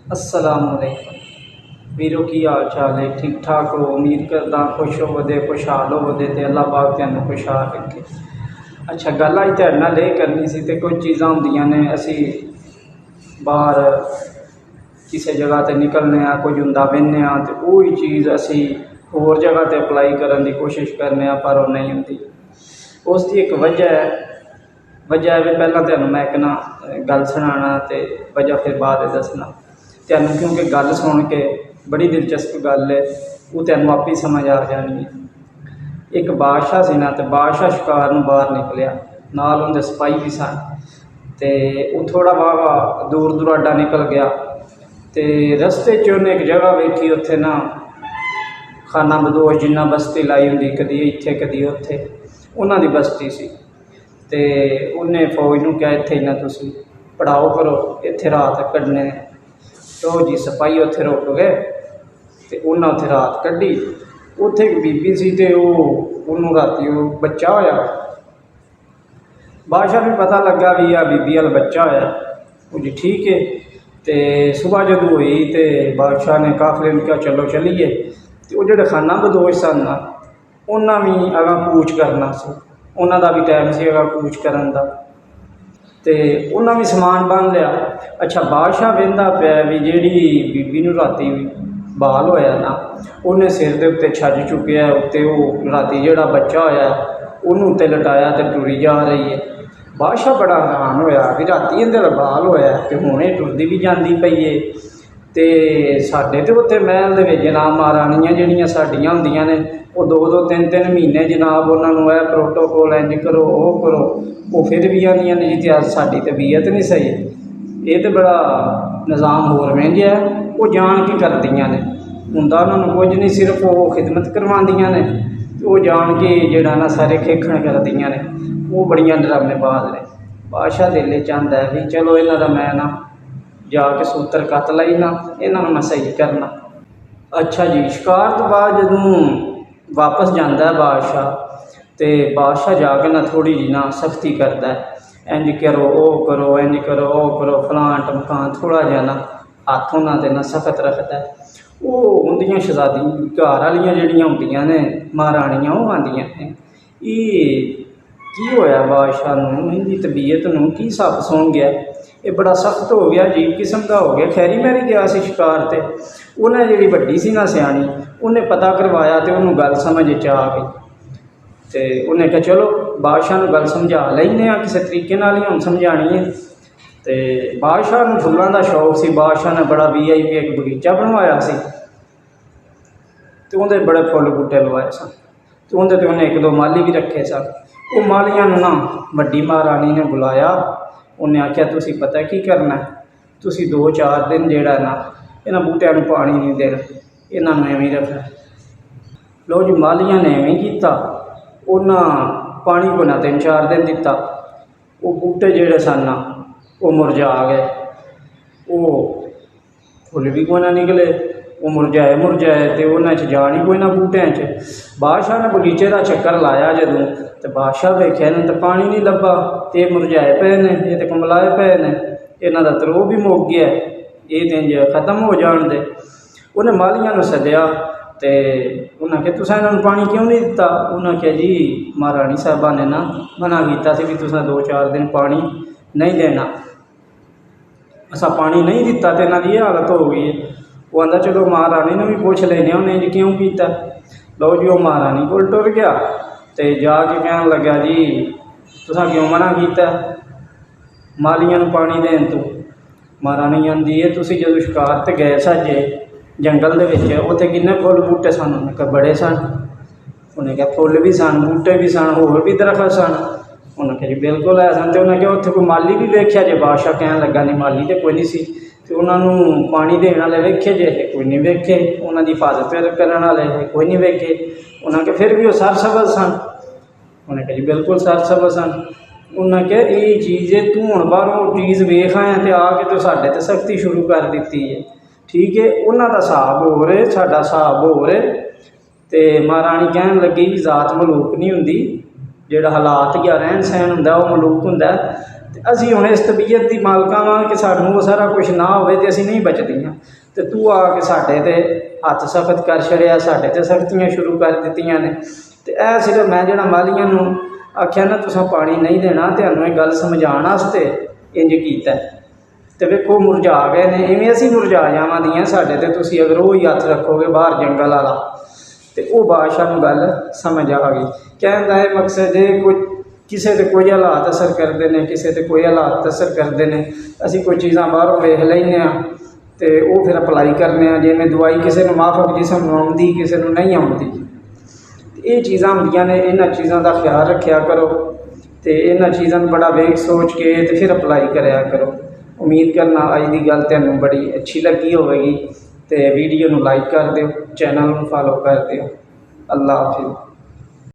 अस्सलामुअलैकुम वीरो की हाल चाल है। ठीक ठाक हो? उम्मीद करदा खुश होवदे खुशहाल होवदे ते अल्लाह पाक तुहानूं खुशहाल रखे। अच्छा, गल अज तुहाडे नाल ये करनी सी ते कुछ चीज़ां होंदियां ने असी बाहर किसी जगह ते निकलने कुछ हुंदा वेखने तो वही चीज़ असी होर जगह ते अपलाई करन दी कोशिश करने पर वो नहीं हुंदी। उसकी एक वजह है भी पहला तुहानूं मैं एक ना गल सुनाना ते वजह फिर बाद दसना तुहानूं, क्योंकि गल सुन के बड़ी दिलचस्प गल है, वो तुहानूं आपे ही समझ आ जानी है। एक बादशाह सी ना, तो बादशाह शिकार नूं बाहर निकलिया, नाल उहदे सिपाही भी सन ते वो थोड़ा वाहवा दूर दुराडा निकल गया तो रस्ते च उन्हें एक जगह वेखी, उत्थे ना खाना बदोश जिन्ना बस्ती लाई हुंदी, कदी इत्थे कदी उत्थे उन्हां दी बस्ती सी। ते उन्हें फौज नूं कहा इत्थे ना तुसीं पड़ाओ करो, इत्थे रात कड्ढने। तो जी सिपाही उत्थे रुक गए तो उन्हें उत्थे रात कड्ढी। उत्थे एक बीबी सी ते उन्होंने राती वो बच्चा होया। बादशाह भी पता लगा भी आ बीबी वाल बच्चा होया। वो जी ठीक है। तो सुबह जदों हुई तो बादशाह ने काफले में कहा चलो चलीए। तो वो जो खाना बदोश सन ना, उन्हें भी अगर कूच करना सी, उन्हों का भी टाइम से अगर कूच करन दा, तो उन्हें भी समान बन लिया। अच्छा, बादशाह वेंदा पिया भी जिहड़ी बीबी नूं राती बाल होया ना, उन्हें सिर के उत्ते छज चुकिया, उत्ते वो राती जिहड़ा बच्चा होया उन्होंने उत्ते लटाया तो टुरी जा रही है। बादशाह बड़ा हैरान होया भी राती इहदे बाल होया तो हुणे टुरदी भी जांदी पई है। तो साडे तो उत्थे महल दे विच जनाब महाराणियां जिहड़ियां साडियां हुंदियां ने, वो 2-2 3-3 महीने जनाब उन्होंने यह प्रोटोकॉल इंज करो वो करो, वो फिर भी आंदियां ने जी साडी तबीयत नहीं सही, ये तो बड़ा निज़ाम होर महंगा है। वो जान के करदियां ने, हुंदा उन्होंने कुछ नहीं, सिर्फ वो खिदमत करवांदियां ने, वो जान के जिहड़ा ना सारे खेखण करदियां ने। वो बड़ियां ड्रामेबाज ने। बादशाह दिल चाहता है भी चलो इन्हां दा मैं ना जाके सूत्र कत लाई ना, इन्हों मैं सही करना। अच्छा जी, शिकार तो बाद जदों वापस जाता है बादशाह, तो बादशाह जाके ना थोड़ी जी ना सख्ती करता है, इंज करो वो करो, इंज करो वो करो, फलां टमकान थोड़ा जहा ना हथ उन्होंने ना सख्त रखता है। वो उन्दियां शहजादी घर वालियां जिहड़ियां हुंदियां ने महाराणियां, वो आंदियां ने ये की होया बादशाह नूं, इहदी तबीयत नूं की सप सुन गया, ये बड़ा सख्त हो गया, अजीब किस्म का हो गया। खैरी मैरी गया सी शिकार ते, उन्हें जी वड्डी सी ना सियाणी, उन्हें पता करवाया तो उन्होंने गल समझ आ गई। तो उन्हें कहा चलो बादशाह नूं गल समझा लैने किसी तरीके नाल ही हुण समझानी है। तो बादशाह नूं फुल्लां दा शौक सी, बादशाह ने बड़ा VIP एक बगीचा बनवाया सी, तो उन्हें बड़े फुल बूटे लवाए सन, तो उन्हें तो उन्हें 1-2 माली भी रखे सन। वो मालियां नूं ना वड्डी महारानी ने बुलाया, उन्हें आख्या तुसीं पता की करना है, तुसीं 2-4 दिन जिहड़ा ना इन्हां बूटियां नूं पानी नहीं देना, इन्हां एवें रखना। लो जी, मालियां ने एवें कीता, उन्हां पानी को ना 3-4 दिन दिता, वो बूटे जिहड़े सन ना वो मुरझा गए, वो फुल भी कोई ना निकले, वो मुरझाए तो उन्हें जान ही कोई ना बूटियां च। बादशाह ने बगीचे का चक्कर लाया जदों, तो बादशाह वेख्या इन्हें तो पानी नहीं लभा, तो ये मुरझाए पे ने, ये तो कमलाए पे ने, इन्हां दा त्रो भी मुक गया, ये दिन खत्म हो जान दे। उन्हें मालियां नूं सद्दिया तो उन्हें कहा तुसां इन्हां नूं पानी क्यों नहीं दिता। उन्हें कहा जी महाराणी साहबा ने ना मना किया सी भी तुसां 2-4 दिन पानी नहीं देना, असा पानी नहीं दिता तो इन्हां दी ये हालत हो गई है। वो आंदा चलो महारानी ने भी पूछ लेने उन्हें जी क्यों किया। लो जी, वो महारानी को टुर गया तो जाके कहन लगा जी तुसां क्यों मना किया मालियां नूं पानी देन तो। महारानी आंदी है तुसीं जदों शिकार ते गए साजे जंगल दे विच, उत्थे किन्ने फुल बूटे सन। उन्हें कहा बड़े सन। उन्हें कहा फुल भी सन, बूटे भी सन, होर भी दरख्त सन। उन्हें कहा जी बिल्कुल है सन। तो उन्हें कहा उत्थे कोई माली भी वेख्या जे। बादशाह कहन लगा नहीं माली तो कोई नहीं सी, तो उन्होंने पानी देने वाले वेखे जे कोई नहीं वेखे, उन्होंने हिफाजत करने वाले कोई नहीं वेखे। उन्हें कहा फिर भी वो सरसबज सन। उन्हें कहा जी बिल्कुल सरसबज सन। उन्हें कहा ये चीज़ है तू हुण बाहरों चीज़ वेख आया तो आके तो साढ़े ते सख्ती शुरू कर दी है, ठीक है। उन्हों का हिसाब हो रहे, साडा हिसाब हो रहे। तो महारानी कहन लगी जात मलूक नहीं हुंदी, जिहड़ा हालात या रहन सहन हुंदा वो मलूक हुंदा। ਤੇ ਅਸੀਂ ਹੁਣ ਇਸ ਤਬੀਅਤ ਦੀ ਮਾਲਕਾਂ ਵਾਂ ਕਿ ਸਾਨੂੰ ਉਹ ਸਾਰਾ ਕੁਝ ਨਾ ਹੋਵੇ ਤੇ ਅਸੀਂ ਨਹੀਂ ਬਚਦੀਆਂ। ਤੇ ਤੂੰ ਆ ਕੇ ਸਾਡੇ ਤੇ ਹੱਥ ਸਖਤ ਕਰ ਛੜਿਆ, ਸਾਡੇ ਤੇ ਸਖਤੀਆਂ ਸ਼ੁਰੂ ਕਰ ਦਿੱਤੀਆਂ ਨੇ। ਤੇ ਇਹ ਸਿਰਫ ਮੈਂ ਜਿਹੜਾ ਮਾਲੀਆਂ ਨੂੰ ਆਖਿਆ ਨਾ ਤੁਸੀਂ ਪਾਣੀ ਨਹੀਂ ਦੇਣਾ, ਤੁਹਾਨੂੰ ਇਹ ਗੱਲ ਸਮਝਾਉਣ ਵਾਸਤੇ ਇੰਜ ਕੀਤਾ। ਤੇ ਵੇਖੋ ਮੁਰਝਾ ਗਏ ਨੇ, ਇਵੇਂ ਅਸੀਂ ਮੁਰਝਾ ਜਾਵਾਂਦੀਆਂ ਸਾਡੇ ਤੇ ਤੁਸੀਂ ਅਗਰ ਉਹ ਹੀ ਹੱਥ ਰੱਖੋਗੇ ਬਾਹਰ ਜੰਗਲ ਵਾਲਾ। ਤੇ ਉਹ ਬਾਦਸ਼ਾਹ ਨੂੰ ਗੱਲ ਸਮਝ ਆ ਗਈ। ਕਹਿਣ ਦਾ ਇਹ ਮਕਸਦ ਹੈ ਕੋਈ ਕਿਸੇ 'ਤੇ ਕੋਈ ਹਾਲਾਤ ਅਸਰ ਕਰਦੇ ਨੇ, ਕਿਸੇ 'ਤੇ ਕੋਈ ਹਾਲਾਤ ਅਸਰ ਕਰਦੇ ਨੇ। ਅਸੀਂ ਕੋਈ ਚੀਜ਼ਾਂ ਬਾਹਰੋਂ ਵੇਖ ਲੈਂਦੇ ਹਾਂ ਅਤੇ ਉਹ ਫਿਰ ਅਪਲਾਈ ਕਰਨੇ ਆ। ਜਿਵੇਂ ਦਵਾਈ ਕਿਸੇ ਨੂੰ ਮਾਫਕ ਜਿਸਮ ਨੂੰ ਆਉਂਦੀ, ਕਿਸੇ ਨੂੰ ਨਹੀਂ ਆਉਂਦੀ। ਇਹ ਚੀਜ਼ਾਂ ਹੁੰਦੀਆਂ ਨੇ, ਇਹਨਾਂ ਚੀਜ਼ਾਂ ਦਾ ਖਿਆਲ ਰੱਖਿਆ ਕਰੋ ਅਤੇ ਇਹਨਾਂ ਚੀਜ਼ਾਂ ਨੂੰ ਬੜਾ ਵੇਖ ਸੋਚ ਕੇ ਅਤੇ ਫਿਰ ਅਪਲਾਈ ਕਰਿਆ ਕਰੋ। ਉਮੀਦ ਕਰਨਾ ਅੱਜ ਦੀ ਗੱਲ ਤੁਹਾਨੂੰ ਬੜੀ ਅੱਛੀ ਲੱਗੀ ਹੋਵੇਗੀ। ਅਤੇ ਵੀਡੀਓ ਨੂੰ ਲਾਈਕ ਕਰ ਦਿਓ, ਚੈਨਲ ਨੂੰ ਫਾਲੋ ਕਰ ਦਿਓ। ਅੱਲਾ ਹਾਫਿਜ਼।